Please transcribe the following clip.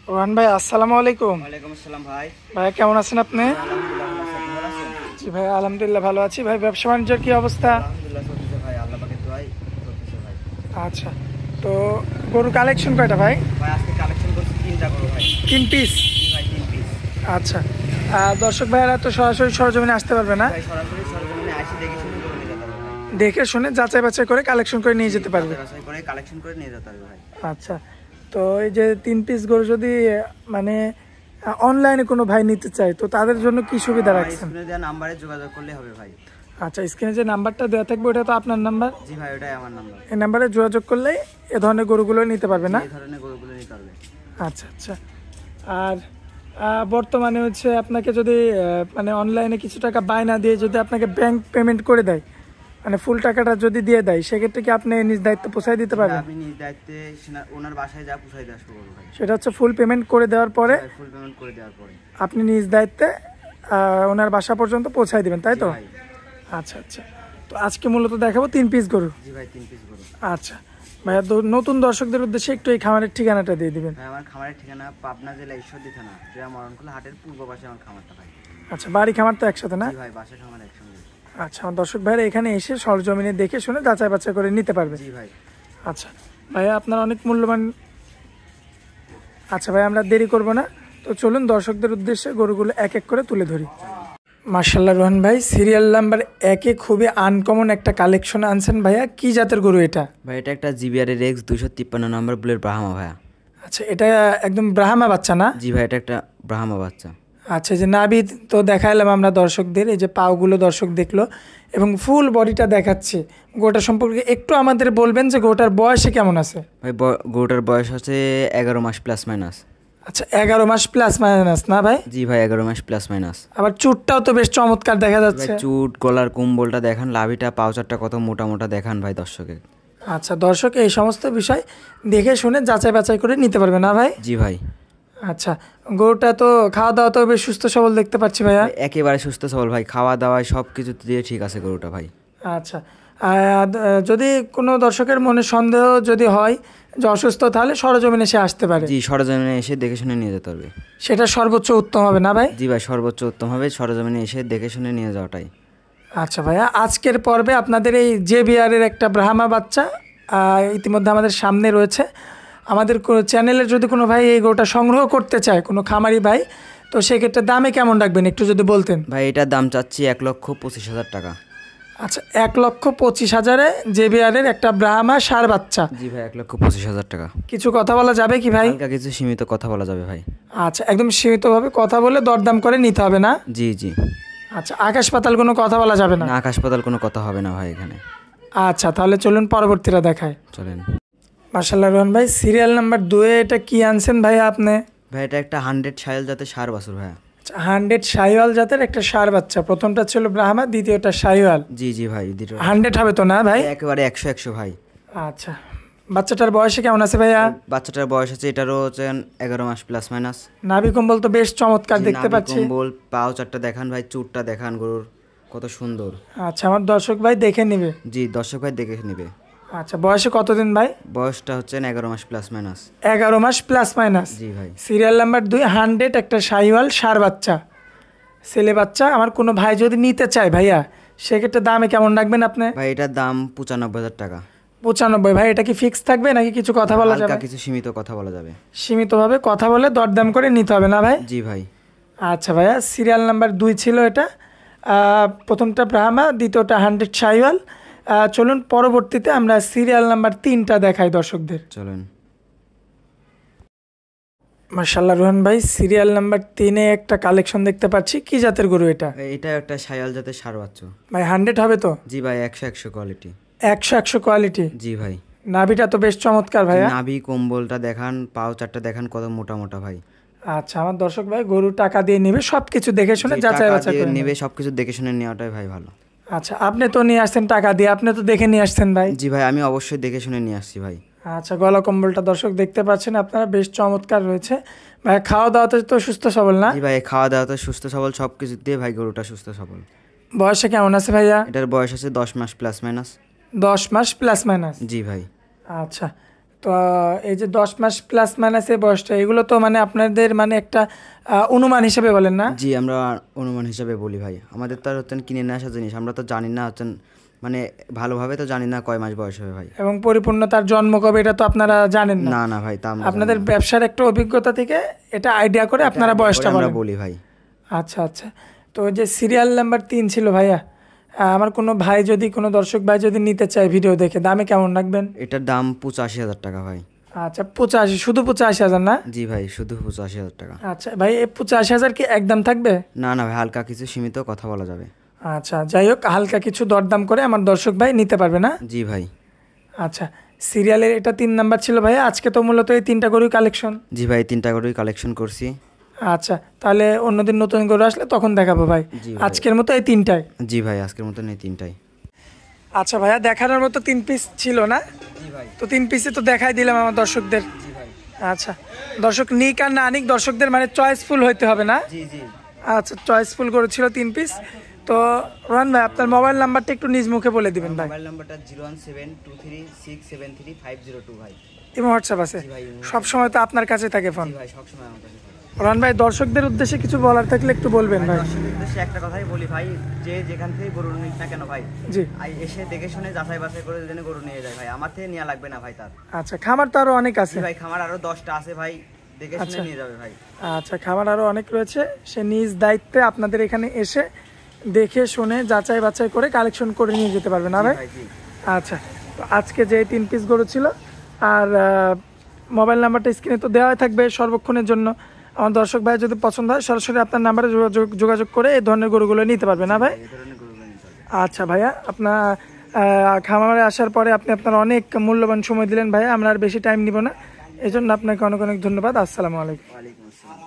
রোহান ভাই, আসসালামু আলাইকুম। ওয়ালাইকুম আসসালাম ভাই। ভাই কেমন আছেন আপনি? আলহামদুলিল্লাহ ভালো আছি, আপনি ভালো আছেন? জি ভাই, আলহামদুলিল্লাহ ভালো আছি। ভাই ব্যবসা বাণিজ্যের কি অবস্থা? আলহামদুলিল্লাহ চলতেছে ভাই, আল্লাহ পাকের দোয়ায় চলতেছে ভাই। আচ্ছা, তো গরু কালেকশন কয়টা ভাই? ভাই আজকে কালেকশন করছি 3টা গরু ভাই। 3 পিস? জি ভাই 3 পিস। আচ্ছা, দর্শক ভাইয়েরা তো সরাসরি সরজমিনে আসতে পারবে না, ভাই সরাসরি সরজমিনে আসি দেখে শুনে গরু নিয়ে যেতে হবে ভাই। দেখে শুনে যাচাই বাছাই করে কালেকশন করে নিয়ে যেতে পারবে। যাচাই করে কালেকশন করে নিয়ে যেতে হবে ভাই। আচ্ছা, তো এই যে 3 পিস গরু যদি মানে অনলাইনে কোনো ভাই নিতে চায়, তো তাদের জন্য কি সুবিধা ভাই রাখছেন? স্ক্রিনে দেওয়া নাম্বারে যোগাযোগ করলে হবে ভাই। আচ্ছা, স্ক্রিনে যে নাম্বারটা দেওয়া থাকবে ওটা তো আপনার নাম্বার? জি ভাই, ওটাই আমার নাম্বার। এই নাম্বারে যোগাযোগ করলেই এ ধরনের গরুগুলো নিতে পারবে না? এই ধরনের গরুগুলো নিতে পারবে। আচ্ছা আচ্ছা। আর বর্তমানে হচ্ছে আপনাকে যদি মানে অনলাইনে কিছু টাকা বায়না দিয়ে যদি আপনাকে ব্যাংক পেমেন্ট করে দেয়, মানে ফুল টাকাটা যদি দিয়ে দেয়, সেক্ষেত্রে কি আপনি নিজ দায়িত্ব পৌঁছায় দিতে পারবেন? আমি নিজ দায়িত্বে ওনার বাসায় যা পৌঁছাই দিয়ে আসবো গরু ভাই। সেটা হচ্ছে ফুল পেমেন্ট করে দেওয়ার পরে ফুল পেমেন্ট করে দেওয়ার পরে আপনি নিজ দায়িত্বে ওনার বাসা পর্যন্ত পৌঁছায় দিবেন, তাই তো? ভাই। আচ্ছা আচ্ছা। তো আজকে মূলত দেখাবো 3 পিস গরু। জি ভাই 3 পিস গরু। আচ্ছা ভাইয়া, নতুন দর্শকদের উদ্দেশ্যে একটু এই খামারের ঠিকানাটা দিয়ে দিবেন। ভাই আমার খামারের ঠিকানা পাবনা জেলা ঈশ্বরদী থানা, জেলা মরণখোলা হাটের পূর্ব পাশে আমার খামারটা ভাই। আচ্ছা, বাড়ি খামার তো একসাথে না? জি ভাই, বাসা খামার একসঙ্গে। আচ্ছা, আমার দর্শক ভাইরা এখানে এসে সরজমিনে দেখে শুনে যাচাই বাছাই করে নিতে পারবে। জি ভাই। আচ্ছা ভাইয়া, আপনার অনেক মূল্যবান। আচ্ছা ভাই, আমরা দেরি করব না, তো চলুন দর্শকদের উদ্দেশ্যে গরুগুলো এক এক করে তুলে ধরি। মার্শাল্লাহ রোহান ভাই, সিরিয়াল নাম্বার 1-এ খুবই আনকমন একটা কালেকশন আনছেন ভাইয়া। কি জাতের গরু এটা? ভাই এটা একটা জিবিআর এর এক্স 253 নম্বর বুলের ব্রাহ্মা ভাইয়া। আচ্ছা, এটা একদম ব্রাহ্মা বাচ্চা না? জি ভাই, এটা একটা ব্রাহ্মা বাচ্চা। আচ্ছা, এই যে নাভি তো দেখাইলাম আমরা দর্শকদের, এই যে পাগুলো দর্শক দেখলো এবং ফুল বডিটা দেখাচ্ছে। গোটা সম্পর্কে একটু আমাদের বলবেন যে গোটার বয়সে কেমন আছে? ভাই গরুটার বয়স হচ্ছে 11 মাস প্লাস মাইনাস। আচ্ছা, 11 মাস প্লাস মাইনাস না ভাই? জি ভাই, 11 মাস প্লাস মাইনাস। আবার চুটটাও তো বেশ চমৎকার দেখা ভাই যাচ্ছে। চুট, গলার কুম্বলটা দেখান, লাভিটা পাউচারটা কত মোটা মোটা দেখান ভাই দর্শকে। আচ্ছা, দর্শক এই সমস্ত বিষয় দেখে শুনে যাচাই বাছাই করে নিতে পারবে না ভাই? জি ভাই। আচ্ছা, গরুটা তো খাওয়া দাওয়া তো বেশ সুস্থ সবল দেখতে পাচ্ছি ভাইয়া। ভাই একেবারে সুস্থ সবল ভাই, খাওয়া দাওয়ায় সব কিছু দিয়ে ঠিক আছে গরুটা ভাই। আচ্ছা, যদি কোনো দর্শকের মনে সন্দেহ যদি হয় যে অসুস্থ, তাহলে সরজমিনে সে আসতে পারে? জি, সরজমিনে এসে দেখে শুনে নিয়ে যেতে পারবে। সেটা সর্বোচ্চ উত্তম হবে না ভাই? জি ভাই, সর্বোচ্চ উত্তম হবে সরজমিনে এসে দেখে শুনে নিয়ে যাওয়াটাই। আচ্ছা ভাইয়া, আজকের পর্বে আপনাদের এই জেবিআরের একটা ব্রাহ্মা বাচ্চা ইতিমধ্যে আমাদের সামনে রয়েছে। আমাদের চ্যানেলের যদি কোনো ভাই এই গরুটা সংগ্রহ করতে চায়, কোনো খামারি ভাই, তো সেক্ষেত্রে দামে কেমন রাখবেন একটু যদি বলতেন? ভাই এটার দাম চাচ্ছি 1,25,000 টাকা। আচ্ছা, 1,25,000-এ জেবিআরের একটা ব্রাহ্মা ষাঁড় বাচ্চা। জি ভাই, 1,25,000 টাকা। কিছু কথা বলা যাবে কি ভাই? হালকা কিছু সীমিত কথা বলা যাবে ভাই। আচ্ছা, একদম সীমিতভাবে কথা বলে দরদাম করে নিতে হবে না? জি জি। আচ্ছা, আকাশ পাতাল কোনো কথা বলা যাবে না? না, আকাশ পাতাল কোনো কথা হবে না ভাই এখানে। আচ্ছা, তাহলে চলুন পরবর্তীটা দেখায়। চলেন। মার্শাল্লাহ রোহান ভাই, সিরিয়াল নাম্বার 2-এ এটা কি আনছেন ভাইয়া আপনি? ভাই এটা একটা 100 সাইল জাতের ষাঁড় বাছুর ভাইয়া। 100 শাহিওয়াল জাতের একটা ষাঁড় বাচ্চা। প্রথমটা ছিল ব্রাহ্মা, দ্বিতীয়টা শাহিওয়াল। জি জি ভাই, দুটো 100 হবে তো না ভাই? একেবারে 100 ভাই। আচ্ছা, বাচ্চাটার বয়সে কেমন আছে ভাইয়া? বাচ্চাটার বয়স আছে, এটারও হচ্ছে 11 মাস প্লাস মাইনাস। নাভি কম্বল তো বেশ চমৎকার দেখতে পাচ্ছি। কম্বল, পাও চারটা দেখান ভাই, চুটটা দেখান গরুর কত সুন্দর। আচ্ছা, আমার দর্শক ভাই দেখে নিবে। জি, দর্শক ভাই দেখে নেবে। আচ্ছা, বয়সে কতদিন ভাই? বয়সটা হচ্ছে 11 মাস প্লাস মাইনাস। 11 মাস প্লাস মাইনাস। জি ভাই। সিরিয়াল নাম্বার 2, 100 একটা শাহিওয়াল ষাঁড় বাচ্চা, ছেলে বাচ্চা। আমার কোনো ভাই যদি নিতে চায় ভাইয়া, সেক্ষেত্রে দামে কেমন রাখবেন আপনি? ভাই এটার দাম 95,000 টাকা। 95 ভাই, এটা কি ফিক্স থাকবে নাকি কিছু কথা বলা যাবে? হালকা কিছু সীমিত কথা বলা যাবে। সীমিতভাবে কথা বলে দরদাম করে নিতে হবে না ভাই? জি ভাই। আচ্ছা ভাইয়া, সিরিয়াল নাম্বার 2 ছিল এটা। প্রথমটা ব্রাহ্মা, দ্বিতীয়টা 100 শাহিওয়াল। চলুন পরবর্তীতে আমরা সিরিয়াল নাম্বার 3টা দেখাই দর্শকদের। চলেন। মার্শাল্লাহ রোহান ভাই, সিরিয়াল নাম্বার 3-এ একটা কালেকশন দেখতে পাচ্ছি। কি জাতের গরু এটা? এটা একটা শায়াল জাতের ষাঁড় বাচ্চা ভাই। 100 হবে তো? জি ভাই, 100 কোয়ালিটি। 100 কোয়ালিটি? জি ভাই। নাভিটা তো বেশ চমৎকার ভাইয়া। নাভি কম্বলটা দেখান, পাও চারটা দেখান কত মোটা মোটা ভাই। আচ্ছা, আমার দর্শক ভাই গরু টাকা দিয়ে নিবে, সবকিছু দেখে শুনে যাচাই বাছাই করে নেবে, সবকিছু দেখে শুনে নেওয়াটাই ভাই ভালো। আচ্ছা, আপনি তো নিয়ে আসছেন টাকা দিয়ে, আপনি তো দেখে নিয়ে আসছেন ভাই। জি ভাই, আমি অবশ্যই দেখে শুনে নিয়ে আসছি ভাই। আচ্ছা, গলা কম্বলটা দর্শক দেখতে পাচ্ছেন আপনারা, বেশ চমৎকার রয়েছে ভাই। খাওয়া দাওয়াতে তো সুস্থ সবল না? জি ভাই, খাওয়া দাওয়াতে সুস্থ সবল, সব কিছু দিয়ে ভাই গরুটা সুস্থ সবল। বয়সে কেমন আছে ভাইয়া? এটার বয়স আছে 10 মাস প্লাস মাইনাস। 10 মাস প্লাস মাইনাস? জি ভাই। আচ্ছা, তো এই যে 10 মাস প্লাস মাইনাস এই বয়সটা, এগুলো তো মানে আপনাদের মানে একটা অনুমান হিসেবে বলেন না? জি, আমরা অনুমান হিসাবে বলি ভাই। আমাদের তো আর হচ্ছেন কিনে নিয়ে আসা জিনিস, আমরা তো জানি না হচ্ছেন মানে ভালোভাবে তো জানি না কয় মাস বয়স হবে ভাই। এবং পরিপূর্ণ তার জন্ম কবে এটা তো আপনারা জানেন না? না না ভাই, তা আমরা আপনাদের ব্যবসার একটা অভিজ্ঞতা থেকে এটা আইডিয়া করে আপনারা বয়সটা আমরা বলেন? বলি ভাই। আচ্ছা আচ্ছা। তো যে সিরিয়াল নাম্বার 3 ছিল ভাইয়া, আমার কোনো ভাই যদি কোনো দর্শক ভাই যদি নিতে চায় ভিডিও দেখে, দামে কেমন রাখবেন? এটার দাম 85,000 টাকা ভাই। আচ্ছা 85, শুধু 85,000 না? জি ভাই, শুধু 85,000 টাকা। আচ্ছা ভাই, এই 85,000 কি একদম থাকবে? না না ভাই, হালকা কিছু সীমিত কথা বলা যাবে। আচ্ছা, যাই হোক, হালকা কিছু দরদাম করে আমার দর্শক ভাই নিতে পারবে না? জি ভাই। আচ্ছা, সিরিয়ালের এটা 3 নাম্বার ছিল ভাইয়া। আজকে তো মূলত এই 3টা গরুই কালেকশন? জি ভাই, 3টা গরুই কালেকশন করছি। আচ্ছা, তাহলে অন্যদিন নতুন গরু আসলে তখন দেখাবো ভাই। জি ভাই। আজকের মতো এই 3টাই? জি ভাই, আজকের মতন এই 3টাই। আচ্ছা ভাইয়া, দেখানোর মতো 3 পিস ছিল না? জি ভাই। তো 3 পিসে তো দেখাই দিলাম আমার দর্শকদের। জি ভাই। আচ্ছা, দর্শক নিক আর না নিক, দর্শকদের মানে চয়েসফুল হইতে হবে না? জি জি। আচ্ছা, চয়েসফুল গরু ছিল 3 পিস। তো রোহান ভাই, আপনার মোবাইল নাম্বারটা একটু নিজ মুখে বলে দিবেন ভাই। মোবাইল নাম্বারটা 01723673500 ভাই। ইমো হোয়াটসঅ্যাপ আছে? জি ভাই। সব সময় তো আপনার কাছে থাকে ফোন? জি ভাই, সবসময় আমার কাছে থাকে। রোহান ভাই, দর্শকদের উদ্দেশ্যে কিছু বলার থাকলে একটু বলবেন ভাই। দর্শকদের উদ্দেশ্যে একটা কথাই বলি ভাই, যে যেখান থেকে গরু নিক না কেন ভাই, জি। এসে দেখে শুনে যাচাই বাছাই করে যেন গরু নিয়ে যায় ভাই, আমার থেকে নেওয়া লাগবে না ভাই তার। আচ্ছা, খামার তো আরো অনেক আছে? জি ভাই, খামার আরো 10টা আছে ভাই, দেখে শুনে নিয়ে যাবে ভাই। আচ্ছা, খামার আরো অনেক রয়েছে, সে নিজ দায়িত্বে আপনাদের এখানে এসে দেখে শুনে যাচাই বাছাই করে কালেকশন করে নিয়ে যেতে পারবে না ভাই? জি। আচ্ছা, তো আজকে যে 3 পিস গরু ছিল, আর মোবাইল নাম্বারটা স্ক্রিনে তো দেওয়াই থাকবে সর্বক্ষণের জন্য। আমার দর্শক ভাই যদি পছন্দ হয় সরাসরি আপনার নাম্বারে যোগাযোগ করে এই ধরনের গরুগুলো নিতে পারবে না ভাই? এই ধরনের গরুগুলো নিতে হবে। আচ্ছা ভাইয়া, আপনার খামারে আসার পরে আপনি আপনার অনেক মূল্যবান সময় দিলেন ভাইয়া, আমরা আর বেশি টাইম নিব না, এই জন্য আপনাকে অনেক অনেক ধন্যবাদ। আসসালামু আলাইকুম। ওয়ালাইকুম আসসালাম।